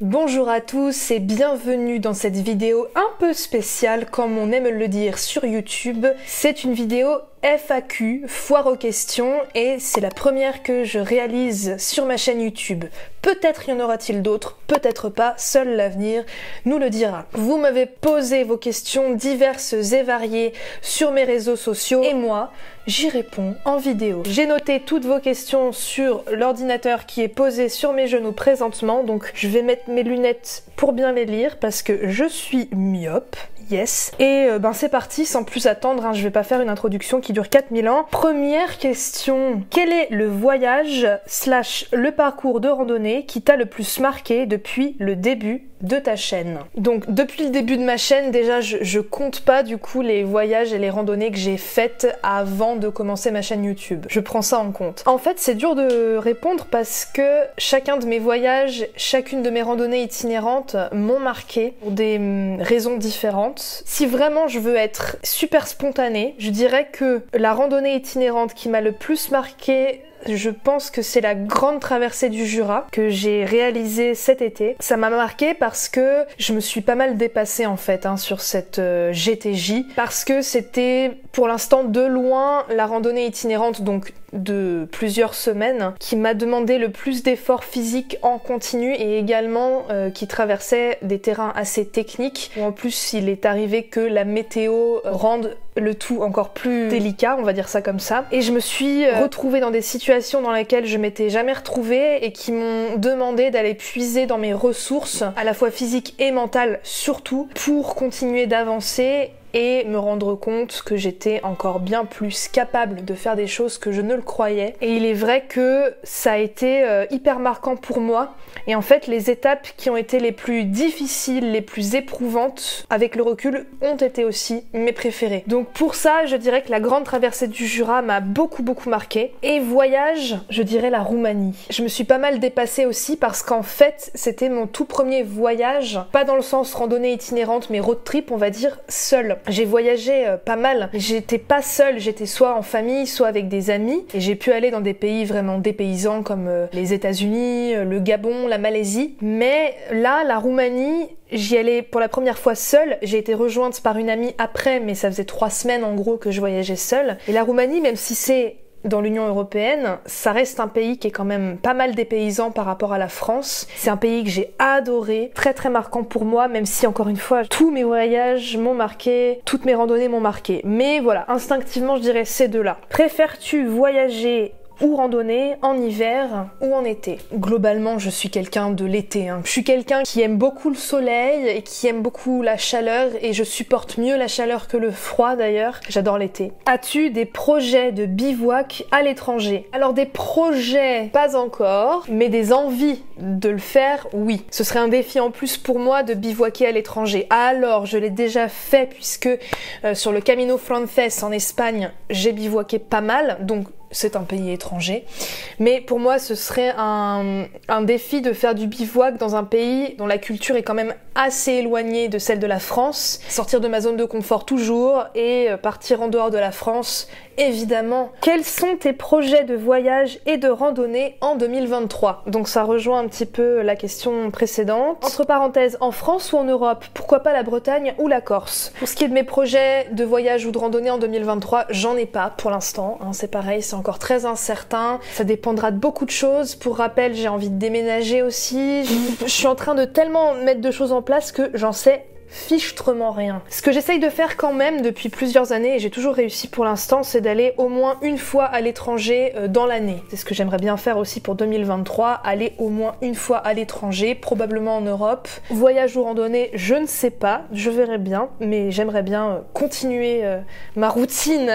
Bonjour à tous et bienvenue dans cette vidéo un peu spéciale comme on aime le dire sur YouTube. C'est une vidéo FAQ, foire aux questions, et c'est la première que je réalise sur ma chaîne YouTube. Peut-être y en aura-t-il d'autres, peut-être pas, seul l'avenir nous le dira. Vous m'avez posé vos questions diverses et variées sur mes réseaux sociaux et moi, j'y réponds en vidéo. J'ai noté toutes vos questions sur l'ordinateur qui est posé sur mes genoux présentement, donc je vais mettre mes lunettes pour bien les lire parce que je suis myope. Yes. Et c'est parti, sans plus attendre, je vais pas faire une introduction qui dure 4000 ans. Première question, quel est le voyage / le parcours de randonnée qui t'a le plus marqué depuis le début de ta chaîne? Donc depuis le début de ma chaîne, déjà je compte pas du coup les voyages et les randonnées que j'ai faites avant de commencer ma chaîne YouTube. Je prends ça en compte. En fait c'est dur de répondre parce que chacun de mes voyages, chacune de mes randonnées itinérantes m'ont marqué pour des raisons différentes. Si vraiment je veux être super spontanée, je dirais que la randonnée itinérante qui m'a le plus marqué, je pense que c'est la grande traversée du Jura que j'ai réalisée cet été. Ça m'a marqué parce que je me suis pas mal dépassée en fait sur cette GTJ, parce que c'était pour l'instant de loin la randonnée itinérante, donc de plusieurs semaines, qui m'a demandé le plus d'efforts physiques en continu et également qui traversait des terrains assez techniques où en plus il est arrivé que la météo rende le tout encore plus délicat, on va dire ça comme ça. Et je me suis retrouvée dans des situations dans lesquelles je m'étais jamais retrouvée et qui m'ont demandé d'aller puiser dans mes ressources, à la fois physiques et mentales surtout, pour continuer d'avancer et me rendre compte que j'étais encore bien plus capable de faire des choses que je ne le croyais. Et il est vrai que ça a été hyper marquant pour moi. Et en fait, les étapes qui ont été les plus difficiles, les plus éprouvantes, avec le recul, ont été aussi mes préférées. Donc pour ça, je dirais que la grande traversée du Jura m'a beaucoup marqué. Et voyage, je dirais la Roumanie. Je me suis pas mal dépassée aussi parce qu'en fait, c'était mon tout premier voyage, pas dans le sens randonnée itinérante, mais road trip, on va dire, seule. J'ai voyagé pas mal, j'étais pas seule, j'étais soit en famille, soit avec des amis, et j'ai pu aller dans des pays vraiment dépaysants comme les États-Unis, le Gabon, la Malaisie. Mais là, la Roumanie, j'y allais pour la première fois seule. J'ai été rejointe par une amie après, mais ça faisait 3 semaines en gros que je voyageais seule. Et la Roumanie, même si c'est dans l'Union européenne, ça reste un pays qui est quand même pas mal dépaysant par rapport à la France. C'est un pays que j'ai adoré, très marquant pour moi, même si encore une fois, tous mes voyages m'ont marqué, toutes mes randonnées m'ont marqué. Mais voilà, instinctivement je dirais ces deux-là. Préfères-tu voyager ou randonnée en hiver ou en été? Globalement, je suis quelqu'un de l'été. Je suis quelqu'un qui aime beaucoup le soleil et qui aime beaucoup la chaleur, et je supporte mieux la chaleur que le froid d'ailleurs. J'adore l'été. As-tu des projets de bivouac à l'étranger? Alors des projets, pas encore, mais des envies de le faire, oui. Ce serait un défi en plus pour moi de bivouaquer à l'étranger. Alors, je l'ai déjà fait puisque sur le Camino Frances en Espagne, j'ai bivouaqué pas mal, donc c'est un pays étranger. Mais pour moi, ce serait un défi de faire du bivouac dans un pays dont la culture est quand même assez éloignée de celle de la France. Sortir de ma zone de confort toujours et partir en dehors de la France, évidemment. Quels sont tes projets de voyage et de randonnée en 2023? Donc ça rejoint un petit peu la question précédente. Entre parenthèses, en France ou en Europe? Pourquoi pas la Bretagne ou la Corse? Pour ce qui est de mes projets de voyage ou de randonnée en 2023, j'en ai pas pour l'instant. C'est pareil, c'est encore très incertain. Ça dépendra de beaucoup de choses. Pour rappel, j'ai envie de déménager aussi. Je suis en train de tellement mettre de choses en place que j'en sais fichtrement rien. Ce que j'essaye de faire quand même depuis plusieurs années, et j'ai toujours réussi pour l'instant, c'est d'aller au moins une fois à l'étranger dans l'année. C'est ce que j'aimerais bien faire aussi pour 2023, aller au moins une fois à l'étranger, probablement en Europe. Voyage ou randonnée, je ne sais pas, je verrai bien, mais j'aimerais bien continuer ma routine,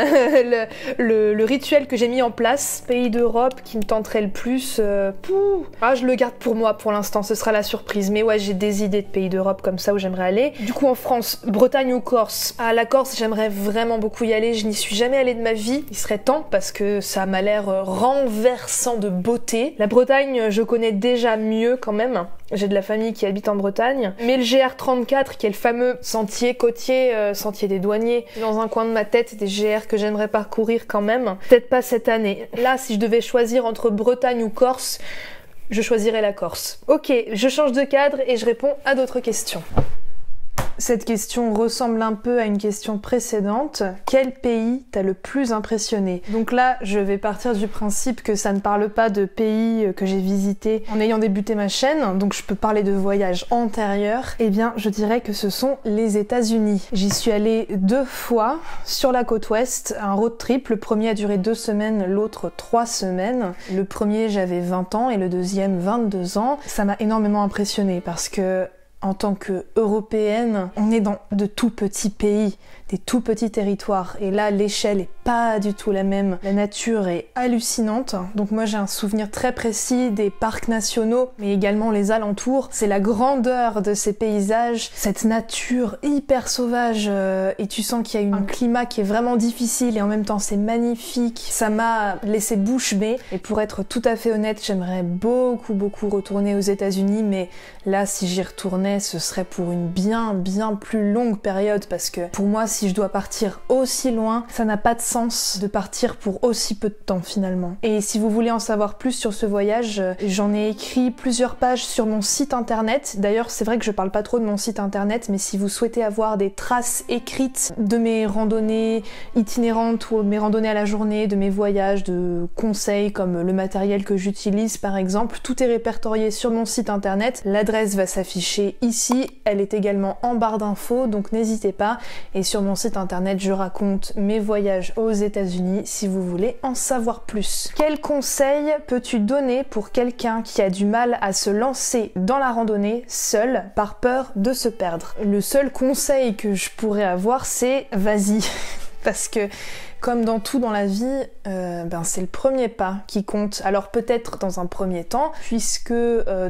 le rituel que j'ai mis en place. Pays d'Europe qui me tenterait le plus, je le garde pour moi pour l'instant, ce sera la surprise. Mais ouais, j'ai des idées de pays d'Europe comme ça où j'aimerais aller. Du coup en France, Bretagne ou Corse? À la Corse, j'aimerais vraiment beaucoup y aller, je n'y suis jamais allée de ma vie. Il serait temps parce que ça m'a l'air renversant de beauté. La Bretagne, je connais déjà mieux quand même. J'ai de la famille qui habite en Bretagne. Mais le GR34, qui est le fameux sentier côtier, sentier des douaniers, dans un coin de ma tête, des GR que j'aimerais parcourir quand même. Peut-être pas cette année. Là, si je devais choisir entre Bretagne ou Corse, Je choisirais la Corse. Ok, je change de cadre et je réponds à d'autres questions. Cette question ressemble un peu à une question précédente. Quel pays t'a le plus impressionné? Donc là, je vais partir du principe que ça ne parle pas de pays que j'ai visités en ayant débuté ma chaîne, donc je peux parler de voyages antérieurs. Eh bien, je dirais que ce sont les États-Unis. J'y suis allée 2 fois sur la côte ouest, un road trip. Le premier a duré 2 semaines, l'autre 3 semaines. Le premier, j'avais 20 ans et le deuxième, 22 ans. Ça m'a énormément impressionnée parce que en tant qu'Européenne, on est dans de tout petits pays, des tout petits territoires. Et là, l'échelle est pas du tout la même. La nature est hallucinante. Donc moi, j'ai un souvenir très précis des parcs nationaux, mais également les alentours. C'est la grandeur de ces paysages, cette nature hyper sauvage. Et tu sens qu'il y a un climat qui est vraiment difficile et en même temps, c'est magnifique. Ça m'a laissé bouche bée. Et pour être tout à fait honnête, j'aimerais beaucoup retourner aux États-Unis, mais là, si j'y retournais, ce serait pour une bien plus longue période parce que pour moi, si je dois partir aussi loin, ça n'a pas de sens de partir pour aussi peu de temps finalement. Et si vous voulez en savoir plus sur ce voyage, j'en ai écrit plusieurs pages sur mon site internet. D'ailleurs, c'est vrai que je parle pas trop de mon site internet, mais si vous souhaitez avoir des traces écrites de mes randonnées itinérantes ou mes randonnées à la journée, de mes voyages, de conseils comme le matériel que j'utilise par exemple, tout est répertorié sur mon site internet. L'adresse va s'afficher ici, elle est également en barre d'infos, donc n'hésitez pas. Et sur mon site internet, je raconte mes voyages aux États-Unis si vous voulez en savoir plus. Quel conseil peux-tu donner pour quelqu'un qui a du mal à se lancer dans la randonnée seul par peur de se perdre? Le seul conseil que je pourrais avoir, c'est vas-y. Parce que comme dans tout dans la vie, c'est le premier pas qui compte. Alors peut-être dans un premier temps, puisque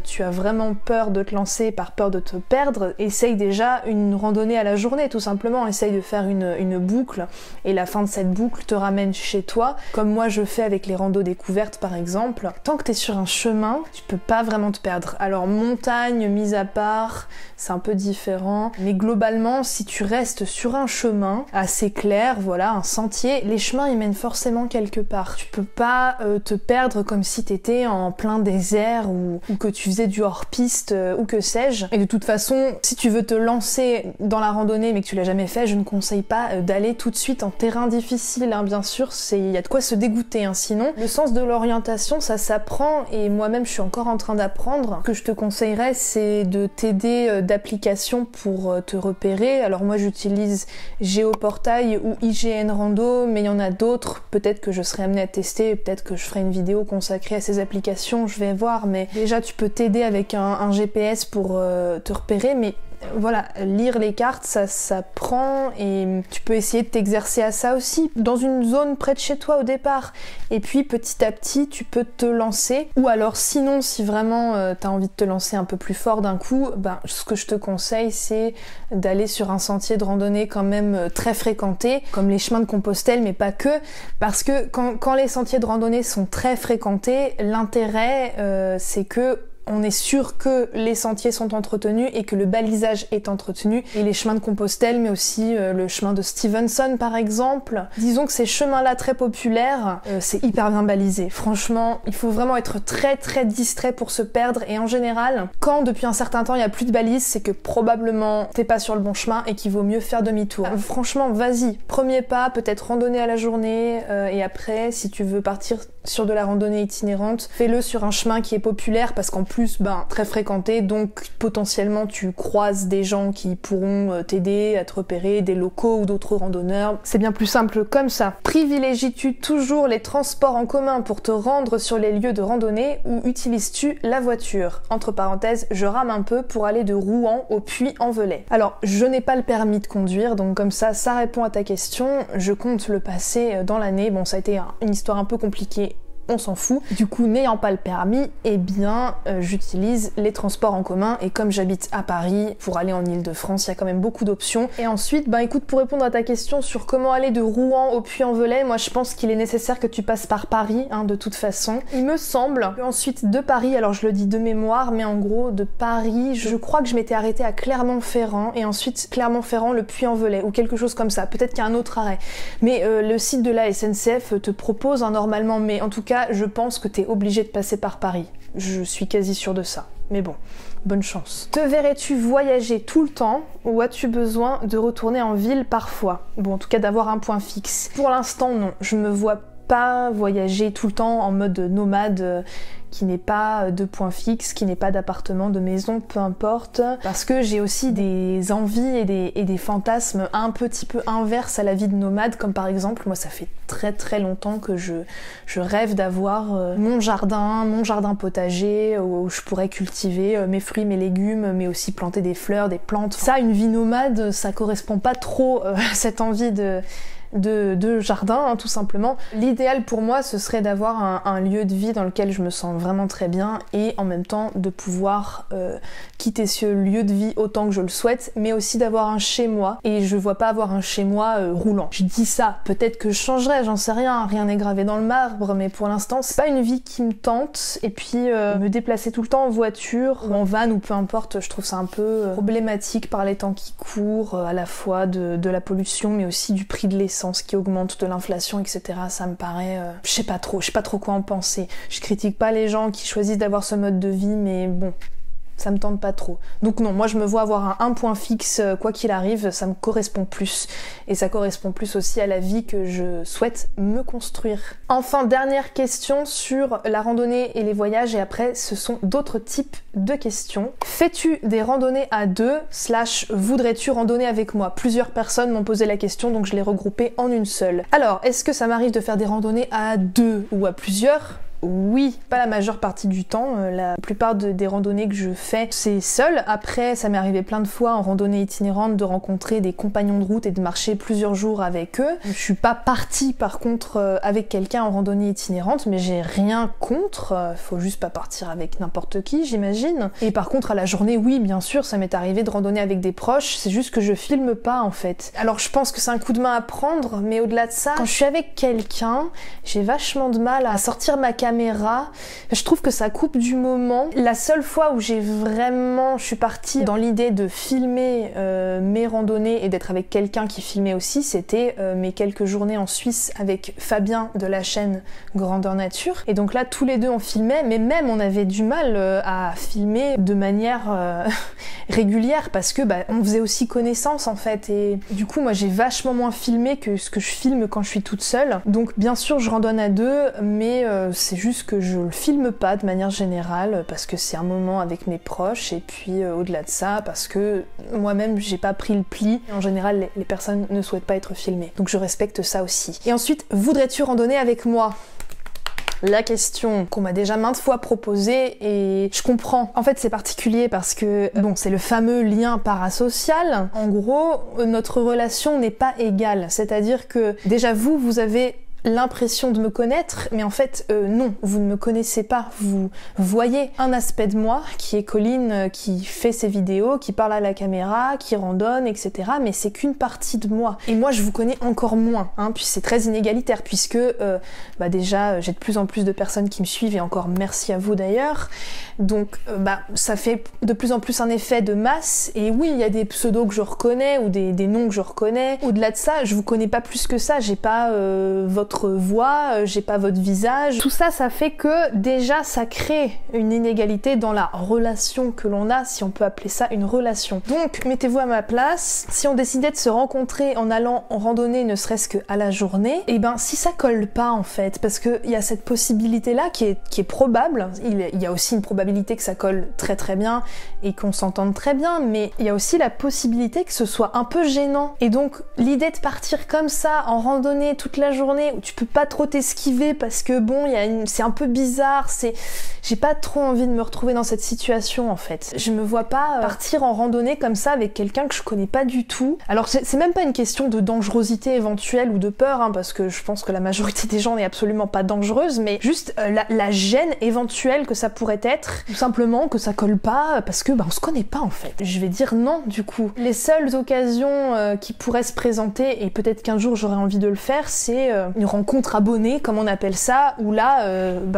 tu as vraiment peur de te lancer par peur de te perdre, essaye déjà une randonnée à la journée tout simplement. Essaye de faire une boucle et la fin de cette boucle te ramène chez toi, comme moi je fais avec les randos découvertes par exemple. Tant que t'es sur un chemin, tu peux pas vraiment te perdre. Alors montagne mise à part, c'est un peu différent, mais globalement si tu restes sur un chemin assez clair, voilà, un sentier, les chemins ils mènent forcément quelque part. Tu peux pas te perdre comme si t'étais en plein désert ou que tu faisais du hors-piste ou que sais-je. Et de toute façon, si tu veux te lancer dans la randonnée mais que tu l'as jamais fait, je ne conseille pas d'aller tout de suite en terrain difficile, hein. Bien sûr, il y a de quoi se dégoûter, hein. Sinon, le sens de l'orientation, ça s'apprend et moi-même je suis encore en train d'apprendre. Ce que je te conseillerais, c'est de t'aider d'applications pour te repérer. Alors moi j'utilise Géoportail ou IGN Rando, mais il y en a d'autres, peut-être que je serai amenée à tester, peut-être que je ferai une vidéo consacrée à ces applications, je vais voir, mais déjà tu peux t'aider avec un GPS pour te repérer, mais voilà, lire les cartes, ça prend et tu peux essayer de t'exercer à ça aussi, dans une zone près de chez toi au départ. Et puis petit à petit, tu peux te lancer. Ou alors sinon, si vraiment t'as envie de te lancer un peu plus fort d'un coup, ce que je te conseille, c'est d'aller sur un sentier de randonnée quand même très fréquenté, comme les chemins de Compostelle, mais pas que. Parce que quand les sentiers de randonnée sont très fréquentés, l'intérêt, c'est que on est sûr que les sentiers sont entretenus et que le balisage est entretenu. Et les chemins de Compostelle, mais aussi le chemin de Stevenson par exemple. Disons que ces chemins-là très populaires, c'est hyper bien balisé. Franchement, il faut vraiment être très distrait pour se perdre. Et en général, quand depuis un certain temps il n'y a plus de balises, c'est que probablement t'es pas sur le bon chemin et qu'il vaut mieux faire demi-tour. Franchement, vas-y, premier pas, peut-être randonnée à la journée, et après, si tu veux partir sur de la randonnée itinérante, fais-le sur un chemin qui est populaire parce qu'en plus, très fréquenté, donc potentiellement tu croises des gens qui pourront t'aider à te repérer, des locaux ou d'autres randonneurs. C'est bien plus simple comme ça. Privilégies-tu toujours les transports en commun pour te rendre sur les lieux de randonnée ou utilises-tu la voiture? Entre parenthèses, je rame un peu pour aller de Rouen au Puy-en-Velay. Alors, je n'ai pas le permis de conduire, donc comme ça répond à ta question. Je compte le passer dans l'année. Bon, ça a été une histoire un peu compliquée, on s'en fout. Du coup, n'ayant pas le permis, j'utilise les transports en commun et comme j'habite à Paris, pour aller en Île-de-France, il y a quand même beaucoup d'options. Et ensuite, écoute, pour répondre à ta question sur comment aller de Rouen au Puy-en-Velay, moi je pense qu'il est nécessaire que tu passes par Paris, de toute façon. Il me semble qu'ensuite de Paris, alors je le dis de mémoire, mais en gros de Paris, je crois que je m'étais arrêtée à Clermont-Ferrand et ensuite Clermont-Ferrand, le Puy-en-Velay ou quelque chose comme ça. Peut-être qu'il y a un autre arrêt. Mais le site de la SNCF te propose normalement, mais en tout cas, je pense que t'es obligé de passer par Paris. Je suis quasi sûre de ça. Mais bon, bonne chance. Te verrais-tu voyager tout le temps ou as-tu besoin de retourner en ville parfois? Bon, en tout cas d'avoir un point fixe. Pour l'instant, non. Je me vois pas voyager tout le temps en mode nomade qui n'est pas de point fixe, qui n'est pas d'appartement, de maison, peu importe. Parce que j'ai aussi des envies et des fantasmes un petit peu inverses à la vie de nomade, comme par exemple, moi ça fait très longtemps que je rêve d'avoir mon jardin potager, où je pourrais cultiver mes fruits, mes légumes, mais aussi planter des fleurs, des plantes. Ça, une vie nomade, ça correspond pas trop à cette envie de jardin, hein, tout simplement. L'idéal pour moi, ce serait d'avoir un lieu de vie dans lequel je me sens vraiment très bien et en même temps de pouvoir quitter ce lieu de vie autant que je le souhaite, mais aussi d'avoir un chez moi. Et je vois pas avoir un chez moi roulant. Je dis ça, peut-être que je changerai, j'en sais rien n'est gravé dans le marbre, mais pour l'instant c'est pas une vie qui me tente. Et puis me déplacer tout le temps en voiture ou en van ou peu importe, je trouve ça un peu problématique par les temps qui courent, à la fois de la pollution mais aussi du prix de l'essence qui augmente, de l'inflation, etc. Ça me paraît... je sais pas trop quoi en penser. Je critique pas les gens qui choisissent d'avoir ce mode de vie, mais bon, ça me tente pas trop. Donc non, moi je me vois avoir un point fixe, quoi qu'il arrive, ça me correspond plus. Et ça correspond plus aussi à la vie que je souhaite me construire. Enfin, dernière question sur la randonnée et les voyages, et après ce sont d'autres types de questions. Fais-tu des randonnées à deux / voudrais-tu randonner avec moi? Plusieurs personnes m'ont posé la question, donc je l'ai regroupée en une seule. Alors, est-ce que ça m'arrive de faire des randonnées à deux ou à plusieurs? Oui, pas la majeure partie du temps. La plupart des randonnées que je fais, c'est seul. Après, ça m'est arrivé plein de fois en randonnée itinérante de rencontrer des compagnons de route et de marcher plusieurs jours avec eux. Je suis pas partie par contre avec quelqu'un en randonnée itinérante, mais j'ai rien contre. Faut juste pas partir avec n'importe qui, j'imagine. Et par contre, à la journée, oui, bien sûr, ça m'est arrivé de randonner avec des proches. C'est juste que je filme pas en fait. Alors je pense que c'est un coup de main à prendre, mais au-delà de ça, quand je suis avec quelqu'un, j'ai vachement de mal à sortir ma caméra. Je trouve que ça coupe du moment. La seule fois où je suis partie dans l'idée de filmer mes randonnées et d'être avec quelqu'un qui filmait aussi, c'était mes quelques journées en Suisse avec Fabien de la chaîne Grandeur Nature. Et donc là, tous les deux on filmait, mais même on avait du mal à filmer de manière régulière parce que on faisait aussi connaissance en fait. Et du coup, moi j'ai vachement moins filmé que ce que je filme quand je suis toute seule. Donc bien sûr, je randonne à deux, mais c'est juste que je le filme pas de manière générale parce que c'est un moment avec mes proches et puis au-delà de ça parce que moi-même j'ai pas pris le pli. En général les personnes ne souhaitent pas être filmées, donc je respecte ça aussi. Et ensuite, voudrais-tu randonner avec moi? La question qu'on m'a déjà maintes fois proposée et je comprends. En fait, c'est particulier parce que, bon, c'est le fameux lien parasocial. En gros, notre relation n'est pas égale. C'est-à-dire que déjà vous avez l'impression de me connaître, mais en fait non, vous ne me connaissez pas. Vous voyez un aspect de moi qui est Colline, qui fait ses vidéos, qui parle à la caméra, qui randonne, etc. Mais c'est qu'une partie de moi. Et moi je vous connais encore moins, puis c'est très inégalitaire puisque déjà j'ai de plus en plus de personnes qui me suivent et encore merci à vous d'ailleurs. Donc ça fait de plus en plus un effet de masse et oui, il y a des pseudos que je reconnais ou des noms que je reconnais. Au-delà de ça, je vous connais pas plus que ça, j'ai pas votre voix, j'ai pas votre visage. Tout ça, ça fait que déjà ça crée une inégalité dans la relation que l'on a, si on peut appeler ça une relation. Donc mettez-vous à ma place, si on décidait de se rencontrer en allant en randonnée ne serait-ce qu'à la journée, et si ça colle pas en fait, parce qu'il y a cette possibilité là qui est probable, il y a aussi une probabilité que ça colle très bien et qu'on s'entende très bien, mais il y a aussi la possibilité que ce soit un peu gênant. Et donc l'idée de partir comme ça en randonnée toute la journée où tu peux pas trop t'esquiver parce que bon, c'est un peu bizarre, j'ai pas trop envie de me retrouver dans cette situation en fait. Je me vois pas partir en randonnée comme ça avec quelqu'un que je connais pas du tout. Alors c'est même pas une question de dangerosité éventuelle ou de peur, parce que je pense que la majorité des gens n'est absolument pas dangereuse, mais juste la gêne éventuelle que ça pourrait être, tout simplement que ça colle pas parce que on se connaît pas en fait. Je vais dire non du coup. Les seules occasions qui pourraient se présenter, et peut-être qu'un jour j'aurais envie de le faire, c'est une rencontre abonnée, comme on appelle ça, où là,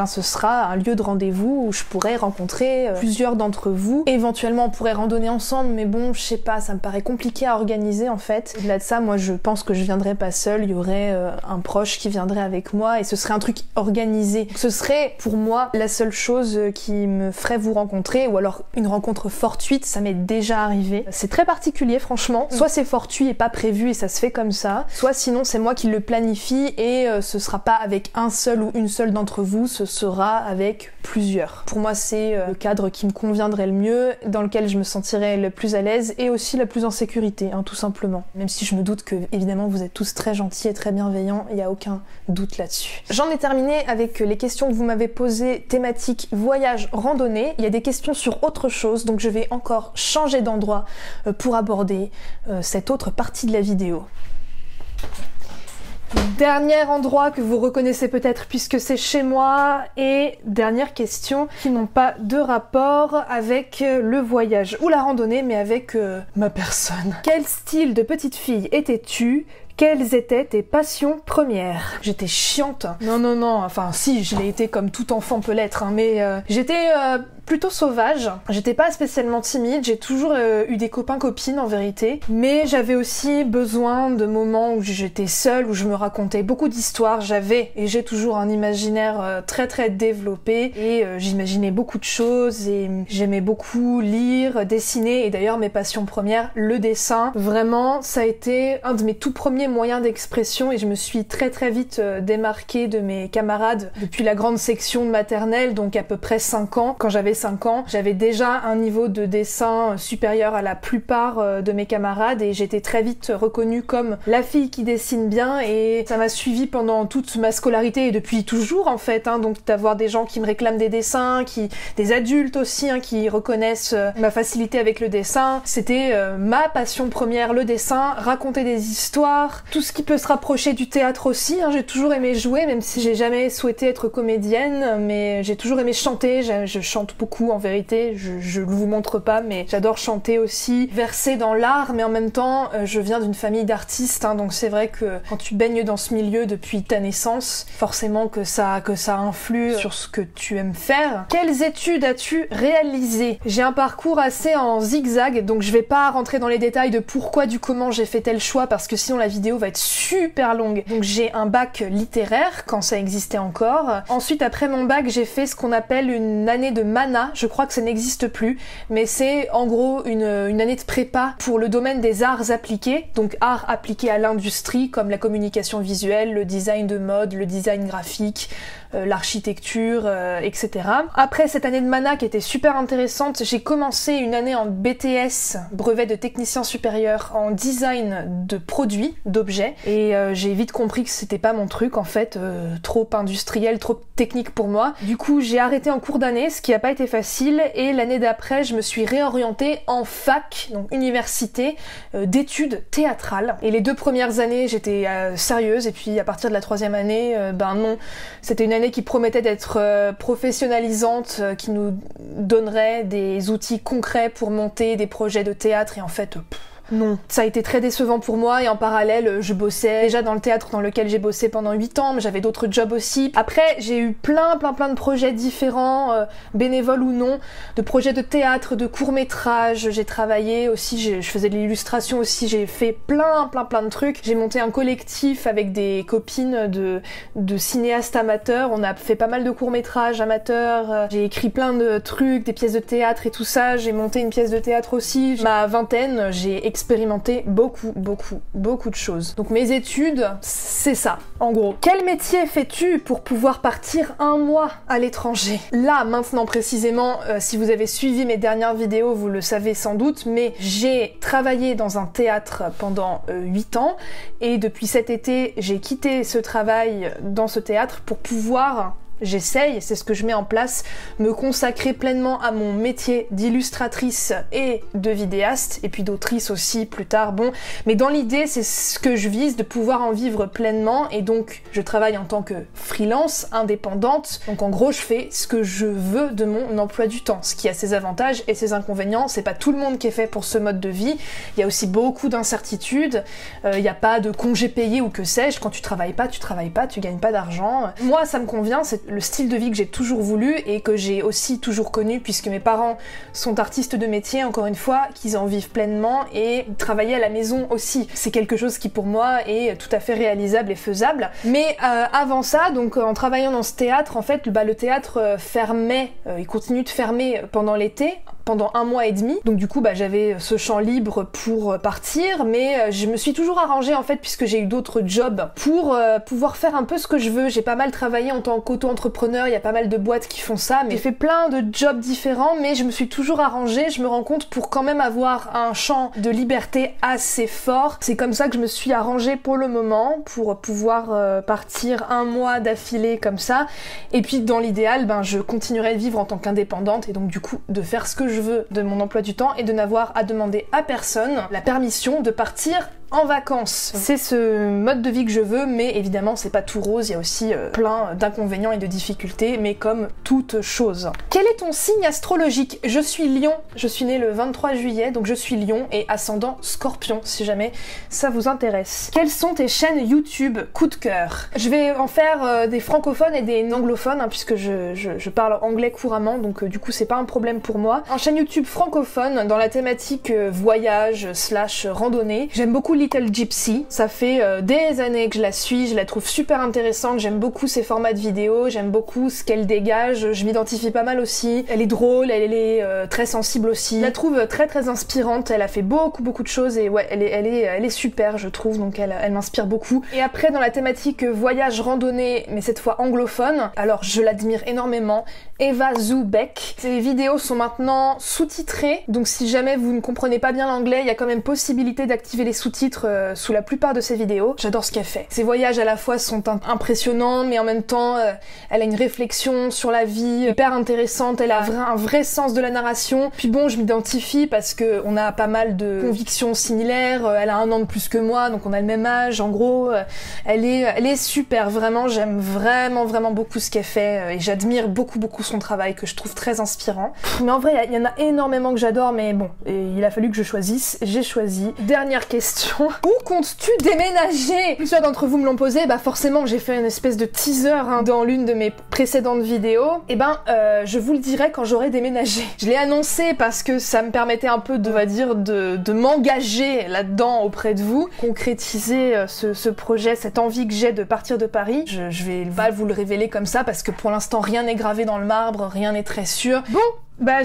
ce sera un lieu de rendez-vous où je pourrais rencontrer plusieurs d'entre vous. Éventuellement, on pourrait randonner ensemble, mais bon, je sais pas, ça me paraît compliqué à organiser en fait. Au-delà de ça, moi, je pense que je viendrais pas seule, il y aurait un proche qui viendrait avec moi et ce serait un truc organisé. Ce serait, pour moi, la seule chose qui me ferait vous rencontrer, ou alors une rencontre fortuite, ça m'est déjà arrivé. C'est très particulier, franchement. Soit c'est fortuit et pas prévu et ça se fait comme ça, soit sinon c'est moi qui le planifie et ce sera pas avec un seul ou une seule d'entre vous, ce sera avec plusieurs. Pour moi, c'est le cadre qui me conviendrait le mieux, dans lequel je me sentirais le plus à l'aise et aussi la plus en sécurité, hein, tout simplement. Même si je me doute que, évidemment, vous êtes tous très gentils et très bienveillants, il n'y a aucun doute là-dessus. J'en ai terminé avec les questions que vous m'avez posées, thématiques voyage, randonnée. Il y a des questions sur autre chose, donc je vais encore changer d'endroit pour aborder cette autre partie de la vidéo. Dernier endroit que vous reconnaissez peut-être puisque c'est chez moi, et dernière question qui n'ont pas de rapport avec le voyage ou la randonnée mais avec ma personne. Quel style de petite fille étais-tu ? Quelles étaient tes passions premières? J'étais chiante. Non, enfin si, je l'ai été comme tout enfant peut l'être, hein, mais j'étais plutôt sauvage. J'étais pas spécialement timide, j'ai toujours eu des copains-copines en vérité, mais j'avais aussi besoin de moments où j'étais seule, où je me racontais beaucoup d'histoires. J'avais et j'ai toujours un imaginaire très développé et j'imaginais beaucoup de choses et j'aimais beaucoup lire, dessiner, et d'ailleurs mes passions premières, le dessin. Vraiment, ça a été un de mes tout premiers moyens d'expression et je me suis très vite démarquée de mes camarades depuis la grande section de maternelle, donc à peu près 5 ans. Quand j'avais 5 ans, j'avais déjà un niveau de dessin supérieur à la plupart de mes camarades et j'étais très vite reconnue comme la fille qui dessine bien, et ça m'a suivi pendant toute ma scolarité et depuis toujours en fait, hein, donc d'avoir des gens qui me réclament des dessins, des adultes aussi, hein, qui reconnaissent ma facilité avec le dessin. C'était ma passion première, le dessin, raconter des histoires, tout ce qui peut se rapprocher du théâtre aussi, hein. J'ai toujours aimé jouer, même si j'ai jamais souhaité être comédienne, mais j'ai toujours aimé chanter, je chante beaucoup en vérité, je ne vous montre pas, mais j'adore chanter aussi, verser dans l'art, mais en même temps, je viens d'une famille d'artistes, hein, donc c'est vrai que quand tu baignes dans ce milieu depuis ta naissance, forcément que ça influe sur ce que tu aimes faire. Quelles études as-tu réalisées? J'ai un parcours assez en zigzag, donc je vais pas rentrer dans les détails de pourquoi, du comment j'ai fait tel choix, parce que sinon la vidéo va être super longue. Donc j'ai un bac littéraire, quand ça existait encore. Ensuite, après mon bac, j'ai fait ce qu'on appelle une année de MANA, je crois que ça n'existe plus, mais c'est en gros une année de prépa pour le domaine des arts appliqués, donc arts appliqués à l'industrie, comme la communication visuelle, le design de mode, le design graphique, l'architecture, etc. Après cette année de MANA qui était super intéressante, j'ai commencé une année en BTS, brevet de technicien supérieur, en design de produits, d'objets, et j'ai vite compris que c'était pas mon truc en fait, trop industriel, trop technique pour moi. Du coup j'ai arrêté en cours d'année, ce qui a pas été facile, et l'année d'après je me suis réorientée en fac, donc université, d'études théâtrales. Et les 2 premières années j'étais sérieuse, et puis à partir de la 3e année, non, c'était une année qui promettait d'être professionnalisante, qui nous donnerait des outils concrets pour monter des projets de théâtre, et en fait, non. Ça a été très décevant pour moi, et en parallèle, je bossais déjà dans le théâtre dans lequel j'ai bossé pendant 8 ans, mais j'avais d'autres jobs aussi. Après, j'ai eu plein de projets différents, bénévoles ou non, de projets de théâtre, de courts-métrages. J'ai travaillé aussi, je faisais de l'illustration aussi, j'ai fait plein de trucs. J'ai monté un collectif avec des copines de cinéastes amateurs. On a fait pas mal de courts-métrages amateurs. J'ai écrit plein de trucs, des pièces de théâtre et tout ça. J'ai monté une pièce de théâtre aussi. Ma vingtaine, j'ai expérimenté beaucoup de choses. Donc mes études, c'est ça, en gros. Quel métier fais-tu pour pouvoir partir 1 mois à l'étranger? Là, maintenant précisément, si vous avez suivi mes dernières vidéos, vous le savez sans doute, mais j'ai travaillé dans un théâtre pendant 8 ans, et depuis cet été, j'ai quitté ce travail dans ce théâtre pour pouvoir j'essaye, c'est ce que je mets en place, me consacrer pleinement à mon métier d'illustratrice et de vidéaste, et puis d'autrice aussi plus tard, bon, mais dans l'idée c'est ce que je vise, de pouvoir en vivre pleinement, et donc je travaille en tant que freelance, indépendante, donc en gros je fais ce que je veux de mon emploi du temps, ce qui a ses avantages et ses inconvénients, c'est pas tout le monde qui est fait pour ce mode de vie, il y a aussi beaucoup d'incertitudes, il n'y a pas de congés payés ou que sais-je, quand tu travailles pas, tu gagnes pas d'argent. Moi ça me convient, c'est le style de vie que j'ai toujours voulu et que j'ai aussi toujours connu puisque mes parents sont artistes de métier, encore une fois, qu'ils en vivent pleinement, et travailler à la maison aussi. C'est quelque chose qui pour moi est tout à fait réalisable et faisable. Mais avant ça, donc en travaillant dans ce théâtre, en fait, le théâtre fermait, il continue de fermer pendant l'été, pendant 1 mois et demi, donc du coup j'avais ce champ libre pour partir, mais je me suis toujours arrangée en fait, puisque j'ai eu d'autres jobs, pour pouvoir faire un peu ce que je veux. J'ai pas mal travaillé en tant qu'auto-entrepreneur, il y a pas mal de boîtes qui font ça, mais j'ai fait plein de jobs différents, mais je me suis toujours arrangée, je me rends compte, pour quand même avoir un champ de liberté assez fort. C'est comme ça que je me suis arrangée pour le moment, pour pouvoir partir 1 mois d'affilée comme ça, et puis dans l'idéal, je continuerai de vivre en tant qu'indépendante, et donc du coup de faire ce que je veux de mon emploi du temps et de n'avoir à demander à personne la permission de partir en vacances. C'est ce mode de vie que je veux, mais évidemment c'est pas tout rose, il y a aussi plein d'inconvénients et de difficultés, mais comme toute chose. Quel est ton signe astrologique? Je suis Lion, je suis née le 23 juillet, donc je suis Lion et ascendant Scorpion, si jamais ça vous intéresse. Quelles sont tes chaînes YouTube coup de cœur? Je vais en faire des francophones et des anglophones, hein, puisque je parle anglais couramment, donc du coup c'est pas un problème pour moi. En chaîne YouTube francophone, dans la thématique voyage / randonnée, j'aime beaucoup Little Gypsy, ça fait des années que je la suis, je la trouve super intéressante, j'aime beaucoup ses formats de vidéos, j'aime beaucoup ce qu'elle dégage, je m'identifie pas mal aussi, elle est drôle, elle est très sensible aussi, je la trouve très inspirante, elle a fait beaucoup de choses, et ouais, elle est super je trouve, donc elle m'inspire beaucoup. Et après dans la thématique voyage randonnée, mais cette fois anglophone, alors je l'admire énormément, Eva Zubeck. Ses vidéos sont maintenant sous-titrées, donc si jamais vous ne comprenez pas bien l'anglais, il y a quand même possibilité d'activer les sous-titres sous la plupart de ses vidéos. J'adore ce qu'elle fait. Ses voyages à la fois sont impressionnants, mais en même temps elle a une réflexion sur la vie hyper intéressante, elle a un vrai sens de la narration. Puis bon, je m'identifie parce que on a pas mal de convictions similaires, elle a 1 an de plus que moi, donc on a le même âge, en gros, elle est super, vraiment, j'aime vraiment beaucoup ce qu'elle fait, et j'admire beaucoup son travail, que je trouve très inspirant. Mais en vrai, il y en a énormément que j'adore, mais bon, et il a fallu que je choisisse, j'ai choisi. Dernière question. Où comptes-tu déménager? Plusieurs d'entre vous me l'ont posé, forcément j'ai fait une espèce de teaser dans l'une de mes précédentes vidéos. Je vous le dirai quand j'aurai déménagé. Je l'ai annoncé parce que ça me permettait un peu de m'engager là-dedans auprès de vous, concrétiser ce projet, cette envie que j'ai de partir de Paris. Je vais pas vous le révéler comme ça parce que pour l'instant rien n'est gravé dans le marbre, rien n'est très sûr. Bon,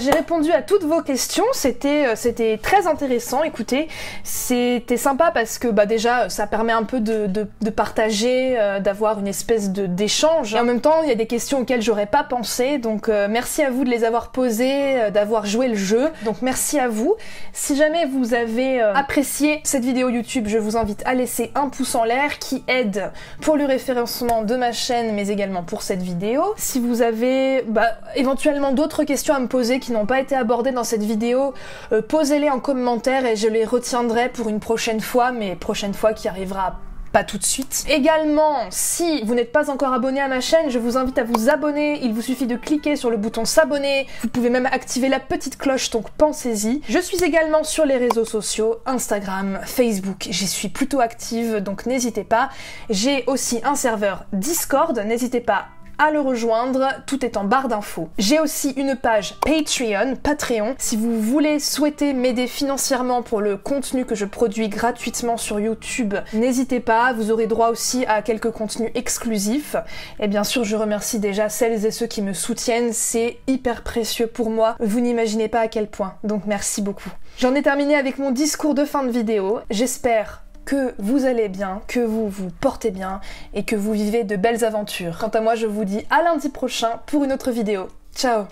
j'ai répondu à toutes vos questions, c'était très intéressant, écoutez, c'était sympa parce que déjà ça permet un peu de partager, d'avoir une espèce d'échange, et en même temps il y a des questions auxquelles j'aurais pas pensé, donc merci à vous de les avoir posées, d'avoir joué le jeu, donc merci à vous. Si jamais vous avez apprécié cette vidéo YouTube, je vous invite à laisser un pouce en l'air qui aide pour le référencement de ma chaîne, mais également pour cette vidéo. Si vous avez éventuellement d'autres questions à me poser qui n'ont pas été abordées dans cette vidéo, posez-les en commentaire et je les retiendrai pour une prochaine fois, mais prochaine fois qui arrivera pas tout de suite. Également, si vous n'êtes pas encore abonné à ma chaîne, je vous invite à vous abonner, il vous suffit de cliquer sur le bouton s'abonner, vous pouvez même activer la petite cloche, donc pensez-y. Je suis également sur les réseaux sociaux, Instagram, Facebook, j'y suis plutôt active, donc n'hésitez pas. J'ai aussi un serveur Discord, n'hésitez pas à le rejoindre, tout est en barre d'infos. J'ai aussi une page Patreon, si vous souhaitez m'aider financièrement pour le contenu que je produis gratuitement sur YouTube, n'hésitez pas, vous aurez droit aussi à quelques contenus exclusifs. Et bien sûr, je remercie déjà celles et ceux qui me soutiennent, c'est hyper précieux pour moi, vous n'imaginez pas à quel point, donc merci beaucoup. J'en ai terminé avec mon discours de fin de vidéo, j'espère que vous allez bien, que vous vous portez bien et que vous vivez de belles aventures. Quant à moi, je vous dis à lundi prochain pour une autre vidéo. Ciao!